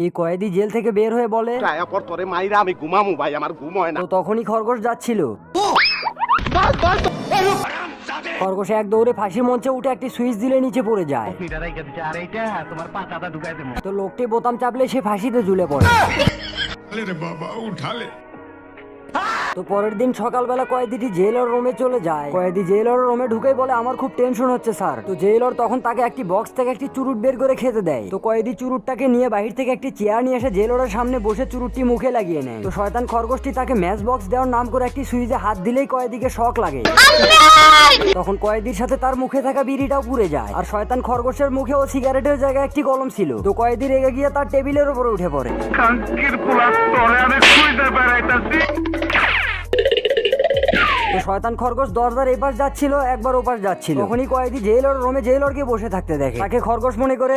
এই কয়েদি জেল থেকে বের হয়ে বলে, পর তোরে মাইরা আমি ঘুমামু ভাই, আমার ঘুম হয় না। তো তখনই খরগোশ যাচ্ছিল। খরগোশ এক দৌড়ে ফাঁসির মঞ্চে উঠে একটি সুইচ দিলে নিচে পড়ে যায়। তো লোকটি বোতাম চাপলে সে ফাঁসিতে ঝুলে পড়ে। তো পরের দিন সকালবেলা কয়েদিটি জেলার রুমে চলে যায়। কয়েদি জেলার রুমে ঢুকেই বলে, আমার খুব টেনশন হচ্ছে স্যার। তো জেলার তখন তাকে একটি বক্স থেকে একটি চুরুট বের করে খেতে দেয়। তো কয়েদি চুরুটটাকে নিয়ে বাহির থেকে একটি চেয়ার নিয়ে এসে জেলারের সামনে বসে চুরুটটি মুখে লাগিয়ে নেয়। তো শয়তান খরগোশটি তাকে ম্যাচ বক্স দেওয়ার নাম করে একটি সুইচে হাত দিলেই কয়েদিকে শক লাগে। তখন কয়েদির সাথে তার মুখে থাকা বিড়িটাও পুড়ে যায়। আর শয়তান খরগোশের মুখে ও সিগারেটের জায়গায় একটি কলম ছিল। তো কয়েদি রেগে গিয়ে তার টেবিলের উপরে উঠে পড়ে। তো শয়তান খরগোশ দরজার এপাশ যাচ্ছিল, একবার ওপাশ যাচ্ছিল। তখনই কয়েদি জেলর রুমে জেলরকে বসে থাকতে দেখে। তাকে খরগোশ মনে করে